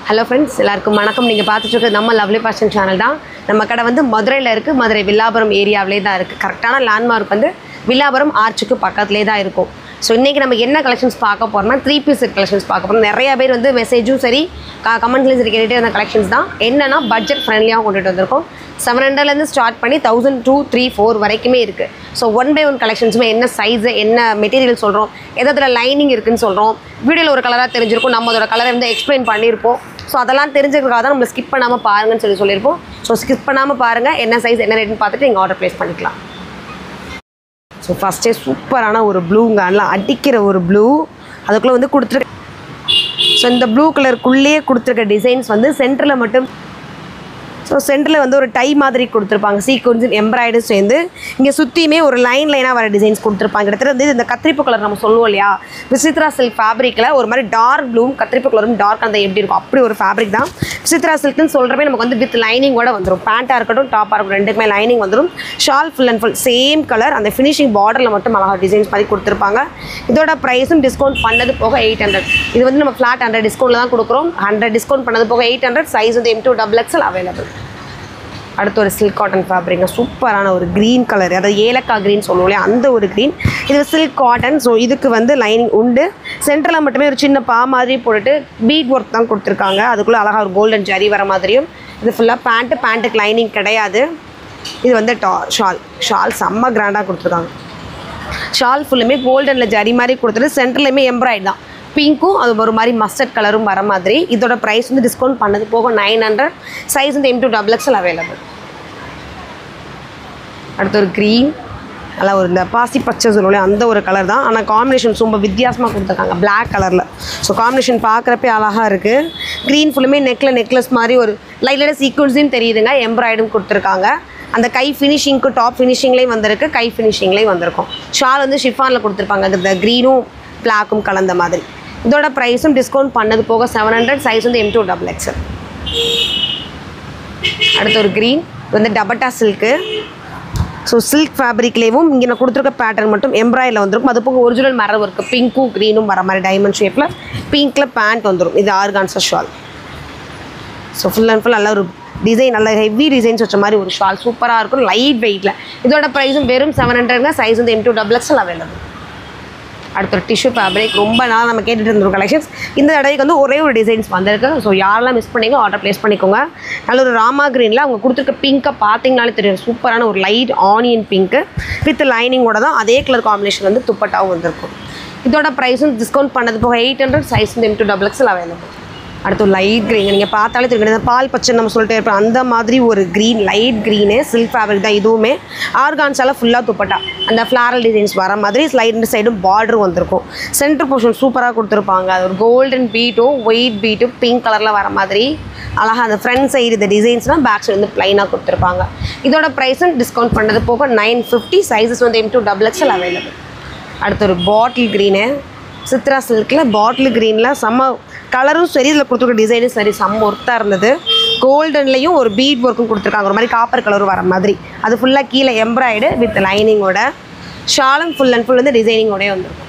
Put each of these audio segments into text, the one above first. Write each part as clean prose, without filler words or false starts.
Hello friends, எல்லாருக்கும் வணக்கம். நீங்க பார்த்துட்டு இருக்கிறது நம்ம லவ்லி ஃபேஷன் சேனல் தான். நம்ம கடை வந்து மதுரையில் இருக்கு. மதுரை வில்லாபுரம் ஏரியாவிலே தான் இருக்கு. கரெக்டான லேண்ட்மார்க் வந்து வில்லாபுரம் ஆர்ச்சுக்கு பக்கத்துலேயே தான் இருக்கும். ஸோ இன்றைக்கி நம்ம என்ன கலெக்ஷன்ஸ் பார்க்க போகிறோம்னா 3-piece செட் கலெக்ஷன்ஸ் பார்க்க போகிறோம். நிறைய பேர் வந்து மெசேஜும் சரி கமெண்ட்லேயும் சரி கேட்டுகிட்டே அந்த கலெக்ஷன்ஸ் தான். என்னென்னா பட்ஜெட் ஃப்ரெண்ட்லியாக கொண்டுட்டு வந்திருக்கோம். 700லேருந்து ஸ்டார்ட் பண்ணி 1000, 2, 3, 4 வரைக்குமே இருக்குது. ஸோ 1 by 1 கலெக்ஷன்ஸுமே என்ன சைஸு என்ன மெட்டீரியல் சொல்கிறோம், எதாவது லைனிங் இருக்குதுன்னு சொல்கிறோம். வீடியோவில் ஒரு கலராக தெரிஞ்சிருக்கும், நம்ம அதோட கலரை வந்து எக்ஸ்பிளைன் பண்ணியிருப்போம். ஸோ அதெல்லாம் தெரிஞ்சுக்கிறதுக்காக தான் நம்மளை ஸ்கிப் பண்ணாமல் பாருங்கன்னு சொல்லியிருப்போம். ஸோ ஸ்கிப் பண்ணாமல் பாருங்கள், என்ன சைஸ் என்ன ரேட்னு பார்த்துட்டு நீங்கள் ஆர்டர் ப்ளேஸ் பண்ணிக்கலாம். ஸோ ஃபஸ்ட்டே சூப்பரான ஒரு ப்ளூங்க, நல்லா அடிக்கிற ஒரு ப்ளூ. அதுக்குள்ளே வந்து கொடுத்துருக்க ஸோ இந்த ப்ளூ கலருக்குள்ளேயே கொடுத்துருக்க டிசைன்ஸ் வந்து சென்டரில் மட்டும் ஸோ சென்டரில் வந்து ஒரு டை மாதிரி கொடுத்துருப்பாங்க. சீக்வன்ஸ் எம்ப்ராய்டரி சேர்ந்து இங்கே சுற்றியுமே ஒரு லைனாக வர டிசைன்ஸ் கொடுத்துருப்பாங்க. கிட்டத்தட்ட வந்து இந்த கத்திரிப்பு கலர் நம்ம சொல்லுவோம் இல்லையா, விசித்ரா சில்க் ஃபேப்ரிக்கில் ஒரு மாதிரி டார்க் ப்ளூவும் கத்திரிப்பு கலரும் டார்க் அந்த எப்படி இருக்கும் அப்படி ஒரு ஃபேப்ரிக் தான் விசித்ரா சில்க்னு சொல்கிறப்பே நமக்கு வந்து வித் லைனிங்கோட வந்துடும். பேண்ட்டாக இருக்கட்டும் டாப்பாக இருக்கட்டும் ரெண்டுக்குமே லைனிங் வந்துடும். Shawl full and full same colour, அந்த ஃபினிஷிங் பார்டரில் மட்டும் அழகாக டிசைன்ஸ் மாதிரி கொடுத்துருப்பாங்க. இதோட ப்ரைஸும் டிஸ்கவுண்ட் பண்ணது போக 800. இது வந்து நம்ம ஃப்ளாட் 100 டிஸ்கவுண்ட்டில் தான் கொடுக்குறோம். 100 டிஸ்கவுண்ட் பண்ணது போக 800. சைஸ் வந்து M2XXL அவைலபிள். அடுத்து ஒரு சில்க் காட்டன் ஃபேப்ரிக், சூப்பரான ஒரு க்ரீன் கலர், அதாவது ஏலக்காய் க்ரீன் சொல்லுவோம் இல்லையா அந்த ஒரு க்ரீன். இது சில்க் காட்டன். ஸோ இதுக்கு வந்து லைனிங் உண்டு. சென்டரில் மட்டுமே ஒரு சின்ன பா மாதிரி போட்டுட்டு பீட் ஒர்க் தான் கொடுத்துருக்காங்க. அதுக்குள்ளே அழகாக ஒரு கோல்டன் ஜரி வர மாதிரியும். இது ஃபுல்லாக பேண்ட்டுக்கு லைனிங் கிடையாது. இது வந்து ஷால் செம்ம கிராண்டாக கொடுத்துருக்காங்க. ஷால் ஃபுல்லுமே கோல்டனில் ஜரி மாதிரி கொடுத்துட்டு சென்டர்லையுமே எம்ப்ராய்டு தான். பிங்க்கும் அது ஒரு மாதிரி மஸ்டர்ட் கலரும் வர மாதிரி. இதோட ப்ரைஸ் வந்து டிஸ்கவுண்ட் பண்ணது போக 900. சைஸ் வந்து M2XXL அவைலபிள். அடுத்து ஒரு க்ரீன், நல்லா ஒரு இந்த பாசி பச்சை சொல்லுவோம் அந்த ஒரு கலர் தான். ஆனால் காம்பினேஷன் ரொம்ப வித்தியாசமாக கொடுத்துருக்காங்க பிளாக் கலரில். ஸோ காம்பினேஷன் பார்க்குறப்பே அழகாக இருக்குது. க்ரீன் ஃபுல்லுமே நெக்லஸ் மாதிரி ஒரு லைட்டாக சீக்வன்ஸும் தெரியுதுங்க. எம்ப்ராய்டும் கொடுத்துருக்காங்க. அந்த கை ஃபினிஷிங்க்கு டாப் ஃபினிஷிங்லேயும் வந்திருக்கு, கை ஃபினிஷிங்லேயும் வந்திருக்கும். ஷால் வந்து ஷிஃபானில் கொடுத்துருப்பாங்க, இந்த க்ரீனும் பிளாக்கும் கலந்த மாதிரி. இதோட ப்ரைஸும் டிஸ்கவுண்ட் பண்ணது போக 700. சைஸ் வந்து M2XXL. அடுத்து ஒரு க்ரீன் வந்து டபட்டா சில்க்கு. ஸோ சில்க் ஃபேப்ரிக்லேயும் இங்கே நான் கொடுத்துருக்க பேட்டர்ன் மட்டும் எம்ப்ராய்டில் வந்துருக்கும். அது போக ஒரிஜினல் மரம் இருக்குது, பிங்க்கும் க்ரீனும் வர மாதிரி டைமண்ட் ஷேப்பில். பிங்க்கில் பேண்ட் வந்துடும். இது organza shawl. So full and full நல்லா ஒரு டிசைன், நல்லா ஹெவி டிசைன்ஸ் வச்ச மாதிரி ஒரு ஷால் சூப்பராக இருக்கும், லைட் வெயிட்டில். இதோட ப்ரைஸும் வெறும் 700. சைஸ் வந்து M2XXL அவைலபிள். அடுத்த ஒரு டிஷ்யூ ஃபேப்ரிக், ரொம்ப நாள் நம்ம கேட்டுட்டு இருந்த கலெக்ஷன்ஸ். இந்த தடவைக்கு வந்து ஒரே ஒரு டிசைன்ஸ் வந்திருக்கு. ஸோ யாரெல்லாம் மிஸ் பண்ணிங்க ஆர்டர் ப்ளேஸ் பண்ணிக்கோங்க. நல்ல ஒரு ராமா க்ரீனில் அவங்க கொடுத்துருக்க பிங்க்கை பார்த்தீங்கனாலே தெரியும், சூப்பரான ஒரு லைட் ஆனியன் பிங்க்கு வித் லைனிங்கோட தான். அதே கலர் காம்பினேஷன் வந்து துப்பட்டாவும் வந்திருக்கும். இதோட ப்ரைஸும் டிஸ்கவுண்ட் பண்ணது போக 800. சைஸ் வந்து M2XXL அவைலபிள். அடுத்து ஒரு லைட் க்ரீன், நீங்கள் பார்த்தாலே தெரியும், பால் பச்சை நம்ம சொல்லிட்டே இருப்போம் அந்த மாதிரி ஒரு green, light green silk fabric தான். இதுவுமே ஆர்கான்ஸால் ஃபுல்லாக துப்பட்டா அந்த ஃப்ளாரல் டிசைன்ஸ் வர மாதிரி ஸ்லைட் சைடும் பார்டரும் வந்திருக்கும். சென்டர் போர்ஷன் சூப்பராக கொடுத்துருப்பாங்க. அது ஒரு கோல்டன் பீட்டும் ஒயிட் பீட்டும் பிங்க் கலரில் வர மாதிரி அழகாக அந்த ஃப்ரண்ட் சைடு இந்த டிசைன்ஸ்லாம் பேக் சைடு வந்து ப்ளைனாக கொடுத்துருப்பாங்க. இதோட ப்ரைஸும் டிஸ்கவுண்ட் பண்ணது போக 950. சைஸஸ் வந்து M2XXL அவைலபிள். அடுத்து ஒரு பாட்டில் க்ரீனு, சித்ரா சில்கில் பாட்டில் க்ரீனில் செம்ம கலரும் சரி, இதில் கொடுத்துருக்க டிசைனும் சரி செம்ம ஒர்த்தாக இருந்தது. கோல்டன்லேயும் ஒரு பீட் ஒர்க்கும் கொடுத்துருக்காங்க, ஒரு மாதிரி காப்பர் கலரும் வர மாதிரி. அது ஃபுல்லாக கீழே எம்ப்ராய்டு வித் லைனிங்கோட. ஷாலும் ஃபுல் அண்ட் ஃபுல் வந்து டிசைனிங்கோடய வந்துருக்கும்.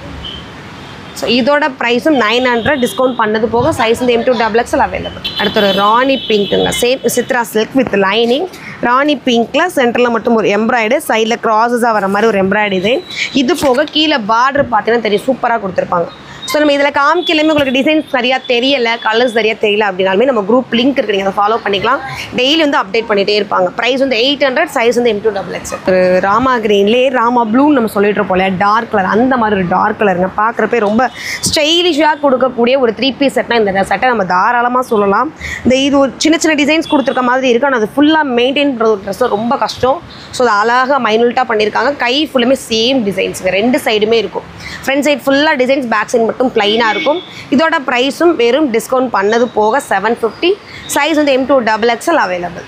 ஸோ இதோட ப்ரைஸும் 900. டிஸ்கவுண்ட் பண்ணது போக சைஸ் வந்து M2XXL அவைலபிள். அடுத்த ஒரு ராணி பிங்க்குங்க, same Chitra silk with lining. Rani பிங்க்கில் சென்டரில் மட்டும் ஒரு எம்ப்ராய்டு, சைடில் க்ராஸஸாக வர மாதிரி ஒரு எம்ப்ராய்டு டிசைன். இது போக கீழே பார்டர் பார்த்தீங்கன்னா தெரியும், சூப்பராக கொடுத்துருப்பாங்க. ஸோ நம்ம இதில் காமிக்கலையுமே உங்களுக்கு டிசைன்ஸ் சரியாக தெரியலை, கலர்ஸ் சரியாக தெரியல அப்படின்னாலுமே நம்ம குரூப் லிங்க் இருக்குது, நீங்கள் அதை ஃபாலோ பண்ணிக்கலாம். டெய்லி வந்து அப்டேட் பண்ணிகிட்டே இருப்பாங்க. ப்ரைஸ் வந்து 800. சைஸ் வந்து M2XXL. ஒரு ராமா க்ரீன்லேயே ராமா ப்ளூன்னு நம்ம சொல்லிட்டு இருப்போம் இல்லையா, டார்க் கலர், அந்த மாதிரி ஒரு டார்க் கலருங்க. பார்க்குறப்பே ரொம்ப ஸ்டைலிஷாக கொடுக்கக்கூடிய ஒரு 3-piece செட்னா இந்த செட்டை நம்ம தாராளமாக சொல்லலாம். இந்த இது ஒரு சின்ன டிசைன்ஸ் கொடுத்துருக்க மாதிரி இருக்குது, ஆனால் அது ஃபுல்லாக மெயின்டைன் பண்ணுற ஒரு ட்ரெஸ்ஸும் ரொம்ப கஷ்டம். ஸோ அது அழகாக மைனூட்டாக பண்ணியிருக்காங்க. கை ஃபுல்லுமே சேம் டிசைன்ஸுங்க, 2 சைடுமே இருக்கும். ஃப்ரண்ட் சைட் ஃபுல்லாக டிசைன்ஸ், பேக் சைட் மட்டும் ப்ளைனாக இருக்கும். இதோட ப்ரைஸும் வெறும் டிஸ்கவுண்ட் பண்ணது போக 750. சைஸ் வந்து M2XXL அவைலபிள்.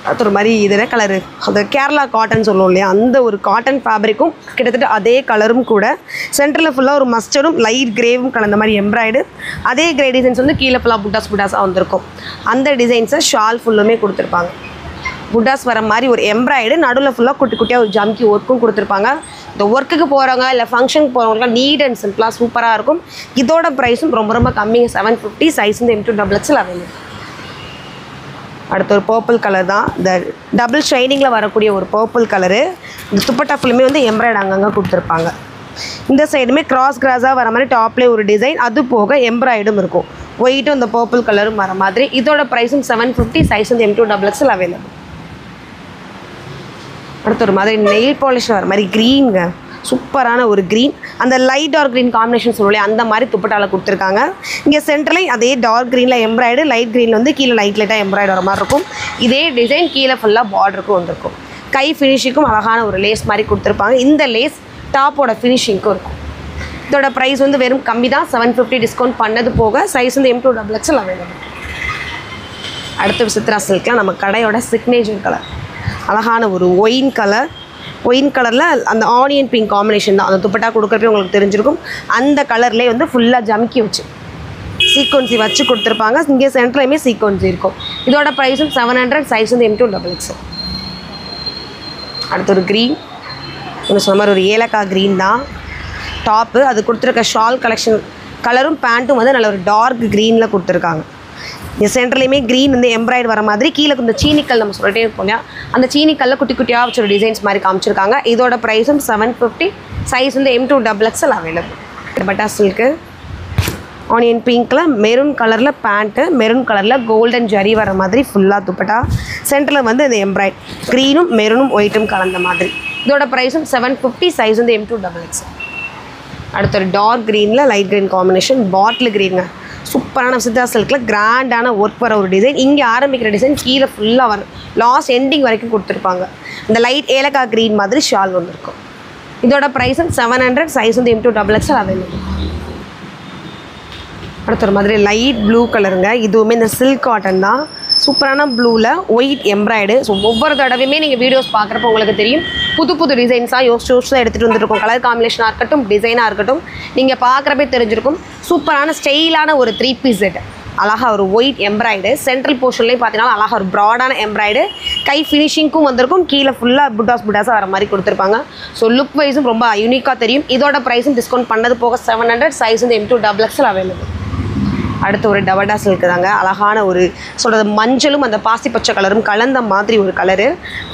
அது ஒரு மாதிரி இதே கலரு, அந்த கேரளா காட்டன் சொல்லுவோம் இல்லையா அந்த ஒரு காட்டன் ஃபேப்ரிக்கும் கிட்டத்தட்ட அதே கலரும் கூட. சென்டரில் ஃபுல்லாக ஒரு மஸ்டரும் லைட் கிரேவும் கலந்த மாதிரி எம்ப்ராய்டு. அதே கிரே டிசைன்ஸ் வந்து கீழே ஃபுல்லாக புட்டாஸாக வந்திருக்கும். அந்த டிசைன்ஸை ஷால் ஃபுல்லுமே கொடுத்துருப்பாங்க. புட்டாஸ் வர மாதிரி ஒரு எம்ப்ராய்டு, நடுவில் ஃபுல்லாக குட்டி குட்டியாக ஒரு ஜம்கி ஒர்க்கும் கொடுத்துருப்பாங்க. இந்த ஒர்க்குக்கு போகிறவங்க இல்லை ஃபங்க்ஷனுக்கு போகிறவங்களாம் நீட் அண்ட் சிம்பிளாக சூப்பராக இருக்கும். இதோட ப்ரைஸும் ரொம்ப ரொம்ப கம்மிங்க, 750. சைஸ் வந்து M2XXL அவைலபிள். அடுத்து ஒரு பர்பிள் கலர் தான், இந்த டபுள் ஷைனிங்கில் வரக்கூடிய ஒரு பர்பிள் கலரு. இந்த துப்பட்டா ஃபுல்லுமே வந்து எம்ப்ராய்டு அங்கங்கே கொடுத்துருப்பாங்க. இந்த சைடுமே கிராஸாக வர மாதிரி டாப்லேயே ஒரு டிசைன், அது போக எம்ப்ராய்டும் இருக்கும். ஒயிட்டும் இந்த பர்பிள் கலரும் வர மாதிரி. இதோட ப்ரைஸும் 750. சைஸ் வந்து M2XXL அவைலபிள். அடுத்து ஒரு மாதிரி நெயில் பாலிஷ் வர மாதிரி க்ரீனுங்க, சூப்பரான ஒரு க்ரீன். அந்த லைட் டார்க் க்ரீன் காம்பினேஷன் சொல்லுவோம், அந்த மாதிரி துப்பட்டாவில் கொடுத்துருக்காங்க. இங்கே சென்டர்லையும் அதே டார்க் க்ரீனில் எம்ப்ராய்டு, லைட் க்ரீனில் வந்து கீழே லைட்டாக எம்ப்ராய்டு வர மாதிரி இருக்கும். இதே டிசைன் கீழே ஃபுல்லாக பார்டருக்கும் வந்திருக்கும். கை ஃபினிஷிங்கும் அழகான ஒரு லேஸ் மாதிரி கொடுத்துருப்பாங்க. இந்த லேஸ் டாப்போட ஃபினிஷிங்க்கும் இருக்கும். இதோட ப்ரைஸ் வந்து வெறும் கம்மி தான், 750 டிஸ்கவுண்ட் பண்ணது போக. சைஸ் வந்து M2XXL அவைலபிள். அடுத்த சித்ரா சில்க்லாம் நம்ம கடையோட சிக்னேச்சர் கலர், அழகான ஒரு ஒயின் கலரில் அந்த ஆனியன் பிங்க் காம்பினேஷன் தான். அந்த துப்பட்டா கொடுக்குறப்பே உங்களுக்கு தெரிஞ்சிருக்கும். அந்த கலர்லேயே வந்து ஃபுல்லாக ஜம்கி வச்சு சீக்வன்சி வச்சு கொடுத்துருப்பாங்க. இங்கே சென்டர்லையுமே சீக்வன்சி இருக்கும். இதோட ப்ரைஸும் 700. சைஸ் வந்து M2XXL. அடுத்து ஒரு க்ரீன், இன்னும் சொன்ன மாதிரி ஒரு ஏலக்காய் க்ரீன் தான் டாப்பு. அது கொடுத்துருக்க ஷால் கலெக்ஷன் கலரும் பேண்ட்டும் வந்து நல்ல ஒரு டார்க் க்ரீனில் கொடுத்துருக்காங்க. இந்த சென்டர்லையுமே க்ரீன் வந்து எம்ப்ராய்டு வர மாதிரி, கீழே இந்த சீனிக்கல் நம்ம சொல்லிட்டே இருப்போம் இல்லையா, அந்த சீனிக்கல்ல குட்டி குட்டியாக வச்சு ஒரு டிசைன்ஸ் மாதிரி காமிச்சிருக்காங்க. இதோட ப்ரைஸும் 750. சைஸ் வந்து M2XXL அவைலபிள். பட்டா சில்க்கு ஆனியன் பிங்க்கில் மெரூன் கலரில் பேண்ட்டு, மெரூன் கலரில் கோல்டன் ஜரி வர மாதிரி ஃபுல்லாக துப்பட்டா. சென்டரில் வந்து இந்த எம்ப்ராய்டு க்ரீனும் மெரூனும் ஒயிட்டும் கலந்த மாதிரி. இதோட ப்ரைஸும் 750. சைஸ் வந்து M2XXL. அடுத்த ஒரு டார்க் க்ரீனில் லைட் க்ரீன் காம்பினேஷன், பாட்டில் க்ரீனுங்க, சூப்பரான சித்ரா சில்கில் கிராண்டான ஒர்க் வர ஒரு டிசைன். இங்கே ஆரம்பிக்கிற டிசைன் கீழே ஃபுல்லாக வரும், லாஸ்ட் எண்டிங் வரைக்கும் கொடுத்துருப்பாங்க. இந்த லைட் ஏலக்காய் க்ரீன் மாதிரி ஷால் ஒன்று இருக்கும். இதோட ப்ரைஸும் 700. சைஸ் வந்து M2XXL அவைலபிள். அடுத்த ஒரு மாதிரி லைட் ப்ளூ கலருங்க, இதுவுமே இந்த சில்க் காட்டன் தான். சூப்பரான ப்ளூவில் ஒயிட் எம்ப்ராய்டு. ஸோ ஒவ்வொரு தடவையுமே நீங்கள் வீடியோஸ் பார்க்குறப்போ உங்களுக்கு தெரியும், புது புது டிசைன்ஸாக யோசிச்சு தான் எடுத்துகிட்டு வந்துருக்கோம். கலர் காம்பினேஷனாக இருக்கட்டும், டிசைனாக இருக்கட்டும், நீங்கள் பார்க்குறப்பே தெரிஞ்சிருக்கும். சூப்பரான ஸ்டைலான ஒரு 3 பீஸ் செட், அழகாக ஒரு ஒயிட் எம்ப்ராய்டு. சென்ட்ரல் போர்ஷன்லேயும் பார்த்தீங்கன்னா அழகாக ஒரு ப்ராடான எம்ப்ராய்டு, கை ஃபினிஷிங்க்கும் வந்திருக்கும். கீழே ஃபுல்லாக புட்டாஸாக வர மாதிரி கொடுத்துருப்பாங்க. ஸோ லுக் வைஸும் ரொம்ப யூனிக்காக தெரியும். இதோட ப்ரைஸும் டிஸ்கவுண்ட் பண்ணது போக 700. சைஸ் வந்து M2XXL அவைலபிள். அடுத்து ஒரு டபட்டா சில்க் தாங்க, அழகான ஒரு சொல்கிறது மஞ்சளும் அந்த பாசி பச்சை கலரும் கலந்த மாதிரி ஒரு கலரு.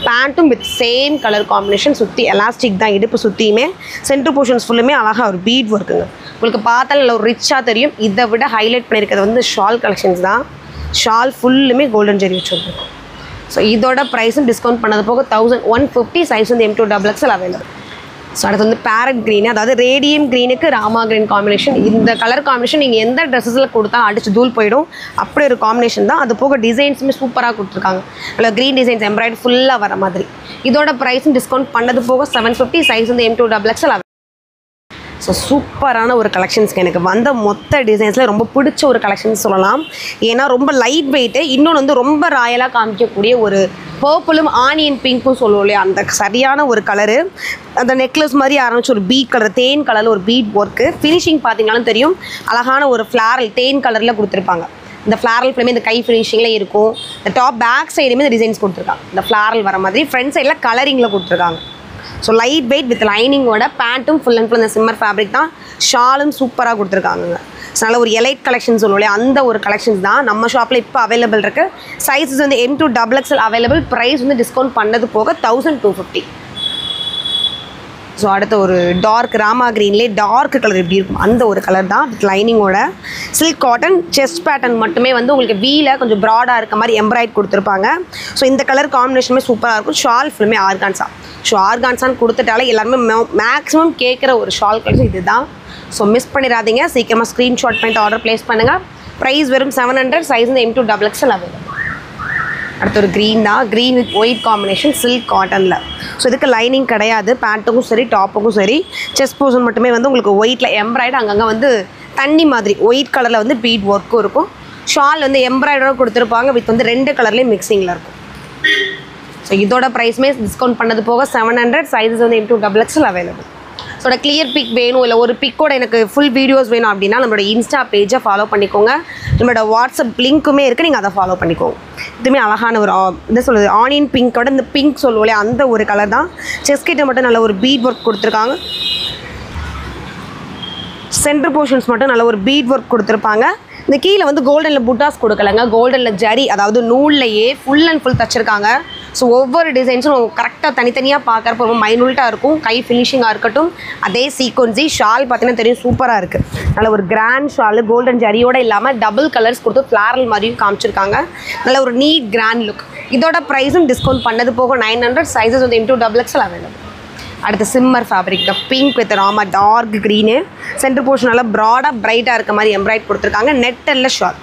பேண்ட்டும் வித் சேம் கலர் காம்பினேஷன், சுற்றி எலாஸ்டிக் தான் இடுப்பு சுற்றியுமே. சென்டர் போர்ஷன்ஸ் ஃபுல்லுமே அழகாக ஒரு பீட் ஒர்க்குங்க, உங்களுக்கு பார்த்தாலும் நல்ல ஒரு ரிச்சாக தெரியும். இதை விட ஹைலைட் பண்ணியிருக்கிறது வந்து ஷால் கலெக்ஷன்ஸ் தான். ஷால் ஃபுல்லுமே கோல்டன் ஜெரி வச்சுருக்கோம். ஸோ இதோட ப்ரைஸும் டிஸ்கவுண்ட் பண்ணது போக 1150. சைஸ் வந்து M2XXL அவைலபிள். ஸோ அடுத்து வந்து பேரட் க்ரீன், அதாவது ரேடியம் க்ரீனுக்கு ராமா க்ரீன் காம்பினேஷன். இந்த கலர் காம்பினேஷன் நீங்கள் எந்த ட்ரெஸ்ஸில் கொடுத்தா அடிச்சு தூள் போயிடும், அப்படி ஒரு காம்பினேஷன் தான். அது போக டிசைன்ஸுமே சூப்பராக கொடுத்துருக்காங்க, அதில் க்ரீன் டிசைன்ஸ் எம்ப்ராய்டு ஃபுல்லாக வர மாதிரி. இதோட ப்ரைஸும் டிஸ்கவுண்ட் பண்ணது போக 750. சைஸ் வந்து M2XXL. ஸோ சூப்பரான ஒரு கலெக்ஷன்ஸ்க்கு எனக்கு வந்த மொத்த டிசைன்ஸில் ரொம்ப பிடிச்ச ஒரு கலெக்ஷன்ஸ் சொல்லலாம். ஏன்னா ரொம்ப லைட் வெயிட்டு, இன்னொன்று வந்து ரொம்ப ராயலாக காமிக்கக்கூடிய ஒரு பர்பிளும் ஆனியன் பிங்க்கும் சொல்லுவோம் இல்லையா, அந்த சரியான ஒரு கலரு. அந்த நெக்லஸ் மாதிரி ஆரம்பிச்சு ஒரு பீட் கலர், தேன் கலரில் ஒரு பீட் ஒர்க்கு. ஃபினிஷிங் பார்த்தீங்கன்னாலும் தெரியும், அழகான ஒரு ஃப்ளாரல் தேன் கலரில் கொடுத்துருப்பாங்க. இந்த ஃப்ளாரல் ஃப்ளேமே இந்த கை ஃபினிஷிங்கில் இருக்கும். இந்த டாப் பேக் சைடுமே இந்த டிசைன்ஸ் கொடுத்துருக்காங்க, இந்த ஃப்ளாரல் வர மாதிரி. ஃப்ரண்ட் சைடில் கலரிங்கில் கொடுத்துருக்காங்க. ஸோ லைட் வெயிட் வித் லைனிங்கோட, பேண்ட்டும் ஃபுல் அண்ட் ஃபுல் இந்த சிம்மர் ஃபேப்ரிக் தான். ஷாலும் சூப்பராக கொடுத்துருக்காங்க. ஸோ நல்ல ஒரு எலைட் கலெக்ஷன் சொல்லுவோம், அந்த ஒரு கலெக்ஷன்ஸ் தான் நம்ம ஷாப்பில் இப்போ அவைலபிள் இருக்குது. சைஸஸ் வந்து M2XXL அவைலபிள். ப்ரைஸ் வந்து டிஸ்கவுண்ட் பண்ணது போக 1250. ஸோ அடுத்த ஒரு டார்க் ராமா க்ரீன்லேயே டார்க் கலர் எப்படி இருக்கும் அந்த ஒரு கலர் தான், வித் லைனிங்கோட. சில்க் காட்டன் செஸ்ட் பேட்டர்ன் மட்டுமே வந்து உங்களுக்கு வீல கொஞ்சம் ப்ராடாக இருக்க மாதிரி எம்ப்ராய்ட் கொடுத்துருப்பாங்க. ஸோ இந்த கலர் காம்பினேஷனுமே சூப்பராக இருக்கும். ஷால் ஃபுல்லுமே ஆர்கான்ஸா. ஸோ ஆர்கான்ஸான்னு கொடுத்துட்டாலே எல்லாருமே மேக்ஸிமம் கேட்குற ஒரு ஷால் கலெக்ஷன் இது தான். ஸோ மிஸ் பண்ணிடாதீங்க, சீக்கிரமாக ஸ்க்ரீன்ஷாட் பண்ணிட்டு ஆர்டர் ப்ளேஸ் பண்ணுங்கள். ப்ரைஸ் வெறும் 700. சைஸ் வந்து M2XXL அவைலபிள். அடுத்து ஒரு க்ரீன் தான், green with white combination silk காட்டனில். ஸோ இதுக்கு லைனிங் கிடையாது, பேண்ட்டுக்கும் சரி டாப்புக்கும் சரி. செஸ்ட் போர்ஷன் மட்டுமே வந்து உங்களுக்கு ஒயிட்டில் எம்ப்ராய்டு, அங்கங்கே வந்து தண்ணி மாதிரி ஒயிட் கலரில் வந்து பீட் ஒர்க்கும் இருக்கும். ஷால் வந்து எம்ப்ராய்டரோட கொடுத்துருப்பாங்க, வித் வந்து 2 கலர்லேயும் மிக்சிங்கில் இருக்கும். ஸோ இதோட ப்ரைஸ்மே டிஸ்கவுண்ட் பண்ணது போக 700. சைஸஸ் வந்து M2XXL அவைலபிள். ஸோட கிளியர் பிக் வேணும் இல்லை ஒரு பிக்கோட எனக்கு ஃபுல் வீடியோஸ் வேணும் அப்படின்னா நம்மளோட இன்ஸ்டா பேஜை ஃபாலோ பண்ணிக்கோங்க. நம்மளோட வாட்ஸ்அப் லிங்க்குமே இருக்குது, நீங்கள் அதை ஃபாலோ பண்ணிக்கோங்க. இதுவுமே அழகான ஒரு என்ன சொல்கிறது ஆனியன் பிங்கோட இந்த பிங்க் சொல்லுவோம் இல்லையா அந்த ஒரு கலர் தான். செஸ்ட் கிட்ட மட்டும் நல்ல ஒரு பீட் ஒர்க் கொடுத்துருக்காங்க. சென்டர் போர்ஷன்ஸ் மட்டும் நல்ல ஒரு பீட் ஒர்க் கொடுத்துருப்பாங்க. இந்த கீழே வந்து கோல்டனில் புட்டாஸ் கொடுக்கலங்க, கோல்டனில் ஜரி அதாவது நூல்லையே ஃபுல் அண்ட் ஃபுல் தச்சிருக்காங்க. ஸோ ஒவ்வொரு டிசைன்ஸும் கரெக்டாக தனித்தனியாக பார்க்குறப்ப ரொம்ப மைனூட்டாக இருக்கும். கை ஃபினிஷிங்காக இருக்கட்டும், அதே சீக்வன்ஸி ஷால் பார்த்தீங்கன்னா தெரியும் சூப்பராக இருக்குது. நல்ல ஒரு கிராண்ட் ஷால் கோல்டன் ஜரியோடு இல்லாமல் டபுள் கலர்ஸ் கொடுத்து ஃப்ளாரல் மாதிரியும் காமிச்சிருக்காங்க. நல்ல ஒரு நீட் கிராண்ட் லுக். இதோட ப்ரைஸும் டிஸ்கவுண்ட் பண்ணது போக 900. சைஸஸ் வந்து M2XXL அவைலபிள். அடுத்து shimmer fabric the pink with rama dark green. Centre portion நல்லா ப்ராடாக பிரைட்டாக இருக்க மாதிரி எம்ப்ராய்ட் கொடுத்துருக்காங்க. நெட்டல்ல ஷால்.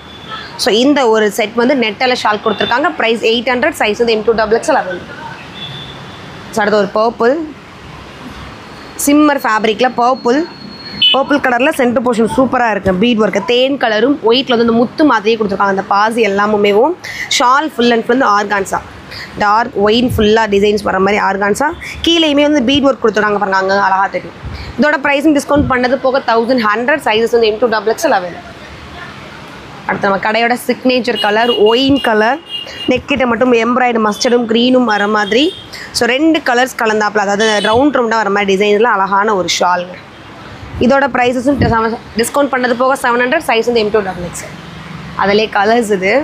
ஸோ இந்த ஒரு செட் வந்து நெட்டல்ல ஷால் கொடுத்துருக்காங்க. ப்ரைஸ் 800. சைஸ் வந்து M2XXL அவைலபிள். ஸோ அடுத்து ஒரு பர்பிள் சிம்மர் ஃபேப்ரிக்கில் பர்பிள் கலரில் சென்டர் போர்ஷன் சூப்பராக இருக்குது. பீட் ஒர்க்கு தேன் கலரும் ஒயிட்டில் வந்து இந்த முத்து மாதிரியே கொடுத்துருக்காங்க. அந்த பாசி எல்லாமுமேவும் ஷால் ஃபுல் அண்ட் ஃபுல் வந்து ஆர்கான்ஸா டார்க் ஒயின் ஃபுல்லாக டிசைன்ஸ் வர மாதிரி ஆர்கான்ஸா. கீழேயுமே வந்து பீட் ஒர்க் கொடுத்துருக்காங்க பாருங்க, அங்கே அழகாக தெரியும். இதோட ப்ரைஸும் டிஸ்கவுண்ட் பண்ணது போக 1100. சைஸஸ் வந்து M2XXL அவைலபிள். அடுத்து நம்ம கடையோட சிக்னேச்சர் கலர் ஒயின் கலர். நெக்கிட்ட மட்டும் எம்ப்ராய்டு மஸ்டர்டும் க்ரீனும் வர மாதிரி. ஸோ 2 கலர்ஸ் கலந்தாப்பில் அதாவது ரவுண்டாக வர மாதிரி டிசைன்ஸில் அழகான ஒரு ஷால்ங்க. இதோட ப்ரைஸஸும் டிஸ்கவுண்ட் பண்ணது போக 700. சைஸ் வந்து M2XXL. அதிலே கலர்ஸ் இது.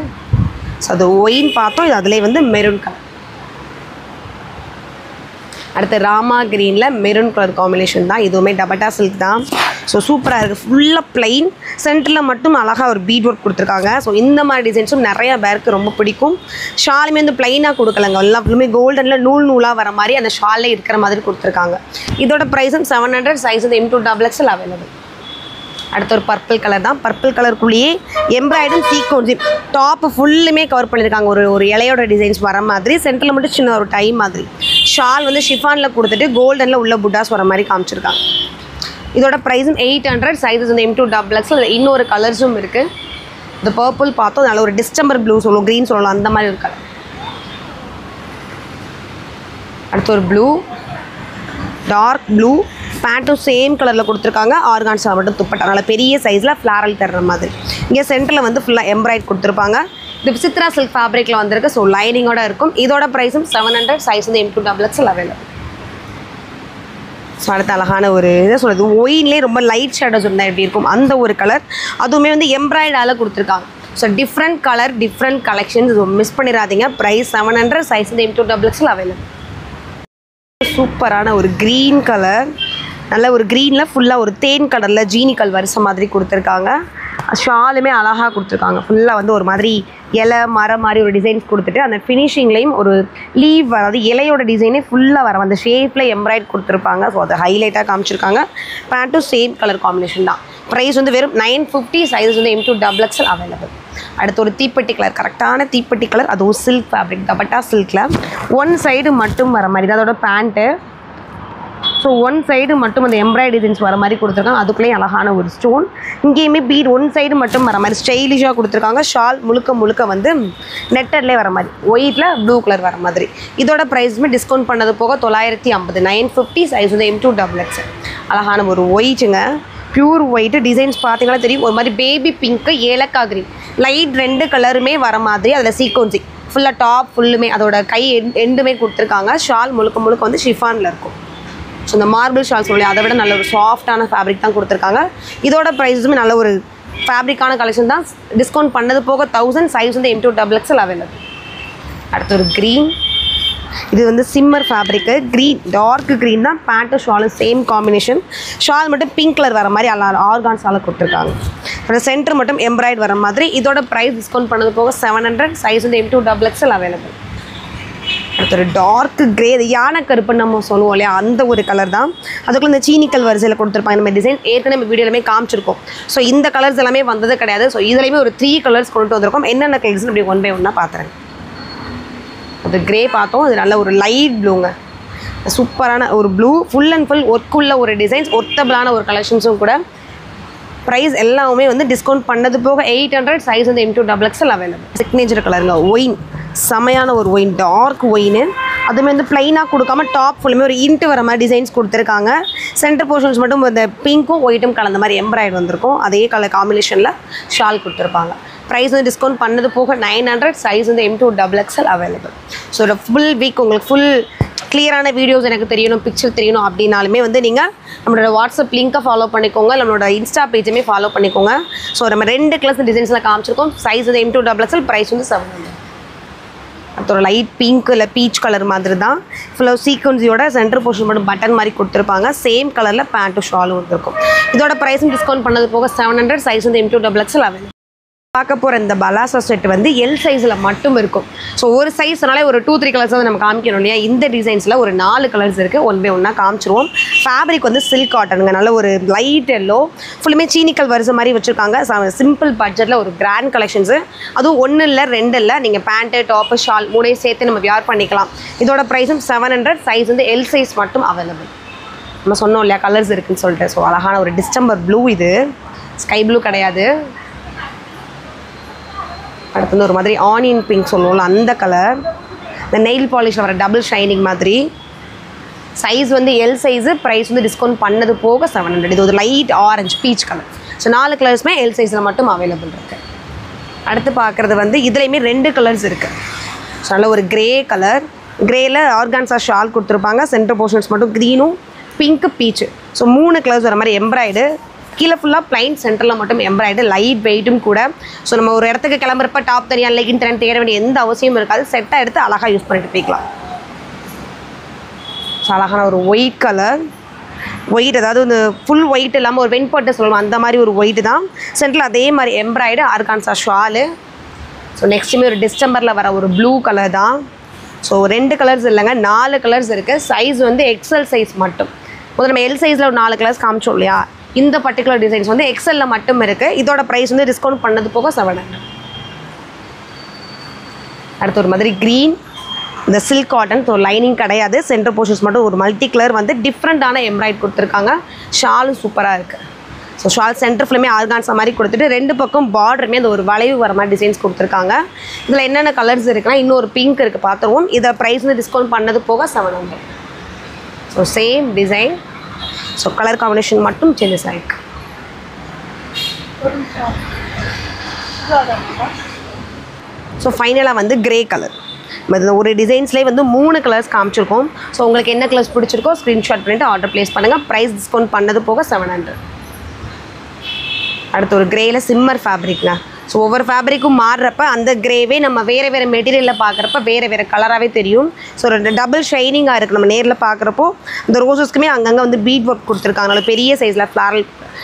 ஸோ அது ஒயின் பார்த்தோம், இது அதிலே வந்து மெரூன் கலர். அடுத்து ராமா க்ரீனில் மெரூன் கலர் காம்பினேஷன் தான். இதுவுமே டபட்டா சில்க் தான். ஸோ சூப்பராக இருக்குது. ஃபுல்லாக ப்ளைன், சென்டரில் மட்டும் அழகாக ஒரு பீட் ஒர்க் கொடுத்துருக்காங்க. ஸோ இந்த மாதிரி டிசைன்ஸும் நிறையா பேருக்கு ரொம்ப பிடிக்கும். ஷாலுமே வந்து ப்ளைனாக கொடுக்கலங்க, எல்லாம் ஃபுல்லுமே கோல்டனில் நூலாக வர மாதிரி அந்த ஷாலில் இருக்கிற மாதிரி கொடுத்துருக்காங்க. இதோட ப்ரைஸும் 700. சைஸ் வந்து M2XXL அவைலபிள். அடுத்து ஒரு பர்பிள் கலர் தான். பர்பிள் கலருக்குள்ளேயே எம்ப்ராய்டும் சீக்வன்ஸி டாப்பு ஃபுல்லுமே கவர் பண்ணியிருக்காங்க. ஒரு இலையோட டிசைன்ஸ் வர மாதிரி, சென்டரில் மட்டும் சின்ன ஒரு டை மாதிரி. ஷால் வந்து ஷிஃபானில் கொடுத்துட்டு கோல்டனில் உள்ள புட்டாஸ் வர மாதிரி காமிச்சிருக்காங்க. இதோட ப்ரைஸும் 800. சைஸஸ் வந்து M2XXL. இன்னொரு கலர்ஸும் இருக்குது. இந்த பர்பிள் பார்த்தோம், நல்ல ஒரு டிஸ்டம்பர் ப்ளூ சொல்லுவோம், க்ரீன் சொல்லலாம், அந்த மாதிரி ஒரு கலர். அடுத்து ஒரு ப்ளூ டார்க் ப்ளூ பேண்ட்டும் சேம் கலரில் கொடுத்துருக்காங்க. ஆர்கான்ஸா மட்டும் துப்பட்டா நல்ல பெரிய சைஸில் ஃப்ளாரல் தர்ற மாதிரி. இங்கே சென்டரில் வந்து ஃபுல்லாக எம்ப்ராய்ட் கொடுத்துருப்பாங்க. இது சித்ரா சில்க் ஃபேப்ரிக்கில் வந்திருக்கு. ஸோ லைனிங்கோட இருக்கும். இதோட ப்ரைஸும் 700. சைஸ் வந்து M2XXL அவைலபிள். ஸோ அடுத்த அழகான ஒரு இதை சொல்கிறது ஒயின்லேயே ரொம்ப லைட் ஷேடோஸ் இருந்தால் எப்படி இருக்கும் அந்த ஒரு கலர். அதுவுமே வந்து எம்ப்ராய்டால் கொடுத்துருக்காங்க. So different colour different collections miss பண்ணிடாதீங்க. ப்ரைஸ் 700. சைஸ் வந்து M2XXL அவைலபிள். சூப்பரான ஒரு க்ரீன் கலர், நல்ல ஒரு க்ரீனில் ஃபுல்லாக ஒரு தேன் கலரில் ஜீனிக்கல் வரிசை மாதிரி கொடுத்துருக்காங்க. ஷாலுமே அழகாக கொடுத்துருக்காங்க. ஃபுல்லாக வந்து ஒரு மாதிரி இலை மரம் மாதிரி ஒரு டிசைன்ஸ் கொடுத்துட்டு அந்த ஃபினிஷிங்லேயும் ஒரு லீவ் அதாவது இலையோட டிசைனே ஃபுல்லாக வர அந்த ஷேப்பில் எம்ப்ராய்ட் கொடுத்துருப்பாங்க. ஸோ அதை ஹைலைட்டாக காமிச்சிருக்காங்க. பேண்ட்டும் சேம் கலர் காம்பினேஷன் தான். ப்ரைஸ் வந்து வெறும் 950. சைஸ் வந்து M2XXL அவைலபிள். அடுத்து ஒரு தீப்பெட்டி கலர், கரெக்டான தீப்பெட்டி கலர், அதுவும் சில்க் ஃபேப்ரிக் டபட்டா சில்கில் ஒன் சைடு மட்டும் வர மாதிரி தான் அதோட பேண்ட்டு. ஸோ ஒன் சைடு மட்டும் அந்த எம்ப்ராய்டரி டிசைன்ஸ் வர மாதிரி கொடுத்துருக்காங்க. அதுக்குள்ளேயும் அழகான ஒரு ஸ்டோன். இங்கேயுமே பீட் ஒன் சைடு மட்டும் வர மாதிரி ஸ்டைலிஷாக கொடுத்துருக்காங்க. ஷால் முழுக்க வந்து நெட்டர்லேயே வர மாதிரி ஒயிட்டில் ப்ளூ கலர் வர மாதிரி. இதோட ப்ரைஸுமே டிஸ்கவுண்ட் பண்ணது போக 950. 950. சைஸ் வந்து M2XXL. அழகான ஒரு ஒயிட்டுங்க, பியூர் ஒயிட்டு. டிசைன்ஸ் பார்த்தீங்கன்னா தெரியும் ஒரு மாதிரி பேபி பிங்க்கு ஏலக்காய் க்ரீன் லைட் 2 கலருமே வர மாதிரி. அதில் சீக்வன்சி ஃபுல்லாக டாப் ஃபுல்லுமே அதோட கை எண்டுமே கொடுத்துருக்காங்க. ஷால் முழுக்க வந்து ஷிஃபானில் இருக்கும். ஸோ இந்த மார்பிள் ஷால் சொல்லி அதை விட நல்ல ஒரு சாஃப்டான ஃபேப்ரிக் தான் கொடுத்துருக்காங்க. இதோட ப்ரைஸுமே நல்ல ஒரு ஃபேப்ரிக்கான கலெக்ஷன் தான். டிஸ்கவுண்ட் பண்ணது போக 1000. சைஸ் வந்து M2XXL அவைலபிள். அடுத்து ஒரு க்ரீன், இது வந்து shimmer fabric green dark green தான். பேண்ட்டும் ஷாலும் சேம் காம்பினேஷன். ஷால் மட்டும் பிங்க் கலர் வர மாதிரி ஆர்கான்ஸால் கொடுத்துருக்காங்க. அப்புறம் சென்டர் மட்டும் எம்ப்ராய்டு வர மாதிரி. இதோட ப்ரைஸ் டிஸ்கவுண்ட் பண்ணது போக 700. சைஸ் வந்து M2XXL அவைலபிள். அடுத்து ஒரு டார்க் க்ரே, அது யானை கருப்புன்னு நம்ம சொல்லுவோம் இல்லையா அந்த ஒரு கலர் தான். அதுக்குள்ள இந்த சீனிக்கல் வரிசையில் கொடுத்துருப்பாங்க. இந்த மாதிரி டிசைன் ஏற்கனவே நம்ம வீடியோலையுமே காமிச்சிருக்கோம். ஸோ இந்த கலர்ஸ் எல்லாமே வந்தது கிடையாது. ஸோ இதுலேயுமே ஒரு 3 கலர்ஸ் கொண்டு வந்திருக்கோம். என்னென்ன கலர்ஸ் அப்படி ஒன் பை ஒன்னாக பார்த்துறேன். அது க்ரே பார்த்தோம், அது நல்ல ஒரு லைட் ப்ளூங்க, சூப்பரான ஒரு ப்ளூ ஃபுல் அண்ட் ஃபுல் ஒர்க்குள்ள ஒரு டிசைன்ஸ் ஒர்த்தபிளான ஒரு கலெக்ஷன்ஸும் கூட. ப்ரைஸ் எல்லாமே வந்து டிஸ்கவுண்ட் பண்ணது போக 800. சைஸ் வந்து M2XXL அவைலபிள். சிக்னேச்சர் கலருங்க ஒயின், செமையான ஒரு ஒயின் டார்க் ஒயின். அதுவுமே வந்து ப்ளைனாக கொடுக்காம டாப் ஃபுல்லுமே ஒரு இன்ட்டு வர மாதிரி டிசைன்ஸ் கொடுத்துருக்காங்க. சென்டர் போர்ஷன்ஸ் மட்டும் இந்த பிங்க்கும் ஒயிட்டும் கலந்த மாதிரி எம்ப்ராய்டு வந்திருக்கும். அதே கலர் காம்பினேஷனில் ஷால் கொடுத்துருப்பாங்க. ப்ரைஸ் வந்து டிஸ்கவுண்ட் பண்ணது போக 900. சைஸ் வந்து M2XXL அவைலபிள். ஸோ ஒரு ஃபுல் வீக் உங்களுக்கு ஃபுல் கிளியரான வீடியோஸ் எனக்கு தெரியணும், பிக்சர் தெரியணும் அப்படின்னாலுமே வந்து நீங்கள் நம்மளோட வாட்ஸ்அப் லிங்க்கை ஃபாலோ பண்ணிக்கோங்க, நம்மளோட இன்ஸ்டா பேஜுமே ஃபாலோ பண்ணிக்கோங்க. ஸோ நம்ம 2 கலர்ஸ் டிசைன்ஸில் காமிச்சிருக்கோம். சைஸ் வந்து M2XXL, ப்ரைஸ் வந்து 700. அது ஒரு லைட் பிங்க் இல்லை பீச் கலர் மாதிரி தான். ஃபுல்லாக சீக்வன்ஸியோட சென்டர் போர்ஷன் மட்டும் பட்டன் மாதிரி கொடுத்துருப்பாங்க. சேம் கலரில் பேண்ட்டும் ஷாலும் வந்துருக்கும். இதோட ப்ரைஸும் டிஸ்கவுண்ட் பண்ணது போக 700. சைஸ் வந்து M2XXL அவைலபிள். பார்க்க போகிற இந்த பலாசா செட் வந்து எல் சைஸில் மட்டும் இருக்கும். ஸோ ஒரு சைஸ்னாலே ஒரு 2-3 கலர்ஸ் வந்து நம்ம காமிக்கணும் இல்லையா. இந்த டிசைன்ஸில் ஒரு 4 கலர்ஸ் இருக்குது. 1 by 1 காமிச்சிருவோம். ஃபேப்ரிக் வந்து சில்க் காட்டனுங்க, நல்ல ஒரு லைட் எல்லோ, ஃபுல்லுமே சீனிக்கல் வரிசை மாதிரி வச்சுருக்காங்க. சிம்பிள் பட்ஜெட்டில் ஒரு கிராண்ட் கலெக்ஷன்ஸு. அதுவும் 1 இல்லை 2 இல்லை, நீங்கள் பேண்ட்டு டாப்பு ஷால் 3 சேர்த்து நம்ம வியர் பண்ணிக்கலாம். இதோட ப்ரைஸும் 700. சைஸ் வந்து எல் சைஸ் மட்டும் அவைலபிள். நம்ம சொன்னோம் இல்லையா கலர்ஸ் இருக்குதுன்னு சொல்லிட்டு. ஸோ அழகான ஒரு டிஸ்டம்பர் ப்ளூ, இது ஸ்கை ப்ளூ கிடையாது. அடுத்து வந்து ஒரு மாதிரி ஆனியன் பிங்க் சொல்லுவோம்ல அந்த கலர். இந்த நெயில் பாலிஷில் வர டபுள் ஷைனிங் மாதிரி. சைஸ் வந்து எல் சைஸு. ப்ரைஸ் வந்து டிஸ்கவுண்ட் பண்ணது போக 700. இது ஒரு light orange peach colour. So 4 கலர்ஸுமே எல் சைஸில் மட்டும் அவைலபிள் இருக்குது. அடுத்து பார்க்குறது வந்து இதுலேயுமே 2 கலர்ஸ் இருக்குது. ஸோ நல்ல ஒரு க்ரே கலர். க்ரேயில் ஆர்கான்ஸா ஷால் கொடுத்துருப்பாங்க. சென்டர் போர்ஷன்ஸ் மட்டும் க்ரீனும் பிங்க்கு பீச்சு. ஸோ 3 கலர்ஸ் வர மாதிரி எம்ப்ராய்டு. கீழே ஃபுல்லாக ப்ளைன், சென்டரில் மட்டும் எம்ப்ராய்டு. லைட் வெயிட்டும் கூட. ஸோ நம்ம ஒரு இடத்துக்கு கிளம்புறப்ப டாப் தனியாக லெகின் தனியாக தேட வேண்டிய எந்த அவசியமும் இருக்காது. செட்டாக எடுத்து அழகாக யூஸ் பண்ணிட்டு போய்க்கலாம். ஸோ அழகான ஒரு ஒயிட் கலர். ஒயிட், அதாவது இந்த ஃபுல் ஒயிட் இல்லாமல் ஒரு வெண்பட்டு சொல்லுவோம் அந்த மாதிரி ஒரு ஒயிட்டு தான். சென்டரில் அதே மாதிரி எம்ப்ராய்டு ஆர்கான்ஸா ஷாலு. ஸோ நெக்ஸ்ட்டுமே ஒரு டிசம்பரில் வர ஒரு ப்ளூ கலர் தான். ஸோ 2 கலர்ஸ் இல்லைங்க, 4 கலர்ஸ் இருக்குது. சைஸ் வந்து எக்ஸல் சைஸ் மட்டும். முதல்ல நம்ம எல் சைஸில் ஒரு 4 கலர்ஸ் காமிச்சோம் இல்லையா. இந்த பர்டிகுலர் டிசைன்ஸ் வந்து எக்ஸலில் மட்டும் இருக்குது. இதோட ப்ரைஸ் வந்து டிஸ்கவுண்ட் பண்ணது போக 700. அடுத்து ஒரு மாதிரி க்ரீன், இந்த சில்க் காட்டன். ஸோ லைனிங் கிடையாது, சென்டர் போர்ஷன்ஸ் மட்டும் ஒரு மல்டி கலர் வந்து டிஃப்ரெண்ட்டான எம்ப்ராய்ட் கொடுத்துருக்காங்க. ஷாலும் சூப்பராக இருக்குது. ஸோ ஷால் சென்டர் ஃபுல்லுமே ஆர்கான்ஸா மாதிரி கொடுத்துட்டு 2 பக்கம் பார்டருமே அந்த ஒரு வளைவு வர மாதிரி டிசைன்ஸ் கொடுத்துருக்காங்க. இதில் என்னென்ன கலர்ஸ் இருக்குன்னா இன்னொரு பிங்க் இருக்குது, பார்த்துருவோம். இதை ப்ரைஸ் வந்து டிஸ்கவுண்ட் பண்ணது போக 700. So same design. So colour combination மட்டும் சேஞ்சஸ் ஆகிருக்கு. ஸோ ஃபைனலாக வந்து க்ரே கலர். ஒரு டிசைன்ஸ்லேயே வந்து 3 கலர்ஸ் காமிச்சிருக்கோம். ஸோ உங்களுக்கு என்ன கலர்ஸ் பிடிச்சிருக்கோ ஸ்க்ரீன்ஷாட் பண்ணிவிட்டு ஆர்டர் ப்ளேஸ் பண்ணுங்கள். ப்ரைஸ் டிஸ்கவுண்ட் பண்ணது போக 700. அடுத்து ஒரு க்ரேயில் சிம்மர் ஃபேப்ரிக்ங்க. ஸோ ஒவ்வொரு ஃபேப்ரிக்கும் மாறுறப்ப அந்த க்ரேவே நம்ம வேறு மெட்டீரியலில் பார்க்குறப்ப வேறு கலராகவே தெரியும். ஸோ ஒரு டபுள் ஷைனிங்காக இருக்குது. நம்ம நேரில் பார்க்குறப்போ இந்த ரோசஸ்க்குமே அங்கங்கே வந்து பீட் ஒர்க் கொடுத்துருக்காங்க. நல்ல பெரிய சைஸில் ஃப்ளாரல்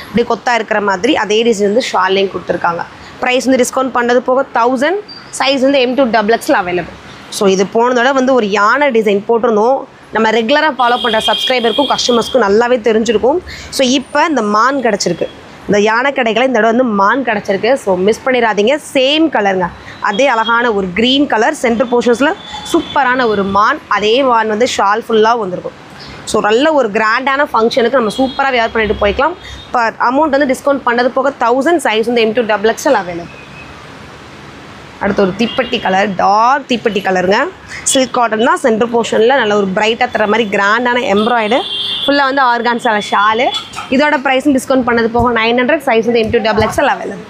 இப்படி கொத்தா இருக்கிற மாதிரி அதே டிசைன் வந்து ஷால்லையும் கொடுத்துருக்காங்க. ப்ரைஸ் வந்து டிஸ்கவுண்ட் பண்ணது போக 1000. சைஸ் வந்து M2XXL அவைலபிள். ஸோ இது போனதோட வந்து ஒரு யானை டிசைன் போட்டிருந்தோம். நம்ம ரெகுலராக ஃபாலோ பண்ணுற சப்ஸ்கிரைபருக்கும் கஸ்டமர்ஸ்க்கும் நல்லாவே தெரிஞ்சிருக்கும். ஸோ இப்போ இந்த மான் கிடச்சிருக்கு. இந்த யானை கடைகளை இந்த இடம் வந்து மான் கிடச்சிருக்கு. ஸோ மிஸ் பண்ணிடாதீங்க. சேம் கலருங்க, அதே அழகான ஒரு க்ரீன் கலர். சென்டர் போர்ஷன்ஸில் சூப்பரான ஒரு மான். அதே மான் வந்து ஷால் ஃபுல்லாக வந்திருக்கும். ஸோ நல்ல ஒரு கிராண்டான ஃபங்க்ஷனுக்கு நம்ம சூப்பராக வேர் பண்ணிட்டு போய்க்கலாம். இப்போ அமௌண்ட் வந்து டிஸ்கவுண்ட் பண்ணது போக 1000. சைஸ் வந்து M2XXL அவைலபிள். அடுத்து ஒரு தீப்பெட்டி கலர், டார்க் தீப்பெட்டி கலருங்க. சில்க் காட்டன் தான். சென்டர் போர்ஷனில் நல்ல ஒரு பிரைட்டாக தர மாதிரி கிராண்டான எம்ப்ராய்டு. ஃபுல்லாக வந்து ஆர்கான்ஸால ஷாலு. இதோட ப்ரைஸும் டிஸ்கவுண்ட் பண்ணது போக 900. சைஸ் வந்து M2XXL அவைலபிள்.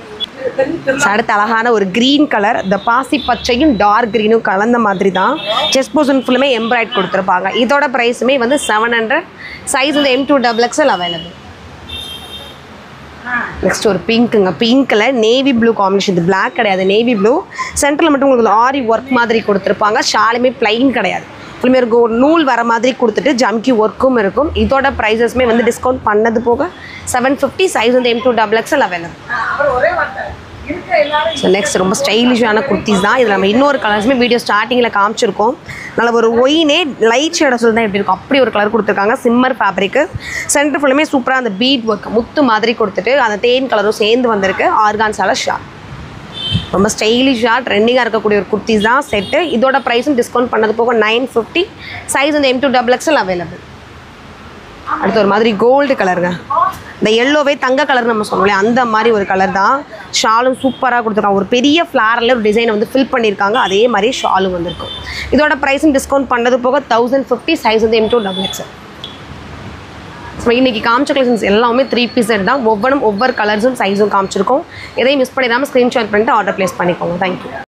அடுத்து அழகான ஒரு க்ரீன் கலர். இந்த பாசி பச்சையும் டார்க் க்ரீனும் கலந்த மாதிரி தான். செஸ்ட் போர்ஷன் ஃபுல்லுமே எம்ப்ராய்ட் கொடுத்துருப்பாங்க. இதோட ப்ரைஸுமே வந்து 700. சைஸ் வந்து M2XXL அவைலபிள். நெக்ஸ்ட் ஒரு பிங்க்குங்க. பிங்க்கில் நேவி ப்ளூ காம்பினேஷன். இது பிளாக் கிடையாது, நேவி ப்ளூ. சென்டரில் மட்டும் உங்களுக்கு ஆரி ஒர்க் மாதிரி கொடுத்துருப்பாங்க. ஷாலுமே பிளைன் கிடையாது, ஃபுல்லுமே இருக்கும். நூல் வர மாதிரி கொடுத்துட்டு ஜம்கி ஒர்க்கும் இருக்கும். இதோட ப்ரைஸஸ்மே வந்து டிஸ்கவுண்ட் பண்ணது போக 750. சைஸ் வந்து M2XXL அவைலபிள். ஸோ நெக்ஸ்ட் ரொம்ப ஸ்டைலிஷான குர்த்திஸ் தான். இதில் நம்ம இன்னொரு கலர்ஸுமே வீடியோ ஸ்டார்டிங்கில் காமிச்சிருக்கோம். நல்ல ஒரு ஒயினே லைட் ஷேடை சொல்லி தான் எப்படி இருக்கும் அப்படி ஒரு கலர் கொடுத்துருக்காங்க. Simmer fabric. சென்டர் ஃபுல்லுமே சூப்பராக அந்த பீட் ஒர்க் முத்து மாதிரி கொடுத்துட்டு அந்த தேன் கலரும் சேர்ந்து வந்திருக்கு. ஆர்கான்ஸால ஷால். ரொம்ப ஸ்டைலிஷாக ட்ரெண்டிங்காக இருக்கக்கூடிய ஒரு குர்த்திஸ் தான் செட்டு. இதோட ப்ரைஸும் டிஸ்கவுண்ட் பண்ணது போக 950. சைஸ் வந்து M2XXL அவைலபிள். அடுத்து ஒரு மாதிரி கோல்டு கலருங்க. இந்த எல்லோவே தங்க கலர் நம்ம சொன்னோம்ல அந்த மாதிரி ஒரு கலர் தான். ஷாலும் சூப்பராக கொடுத்துருக்காங்க. ஒரு பெரிய ஃப்ளாரில் ஒரு டிசைனை வந்து ஃபில் பண்ணியிருக்காங்க. அதே மாதிரி ஷாலும் வந்திருக்கும். இதோட ப்ரைஸும் டிஸ்கவுண்ட் பண்ணது போக 1050. சைஸ் வந்து M2XX. ஸோ இன்றைக்கி காமிச்ச கலெக்ஷன்ஸ் எல்லாமே 3 பீஸ் செட் தான். ஒவ்வொரு கலர்ஸும் சைஸும் காமிச்சிருக்கோம். எதையும் மிஸ் பண்ணிடாமல் ஸ்க்ரீன்ஷாட் பண்ணிட்டு ஆர்டர் ப்ளேஸ் பண்ணிக்கோங்க. தேங்க்யூ.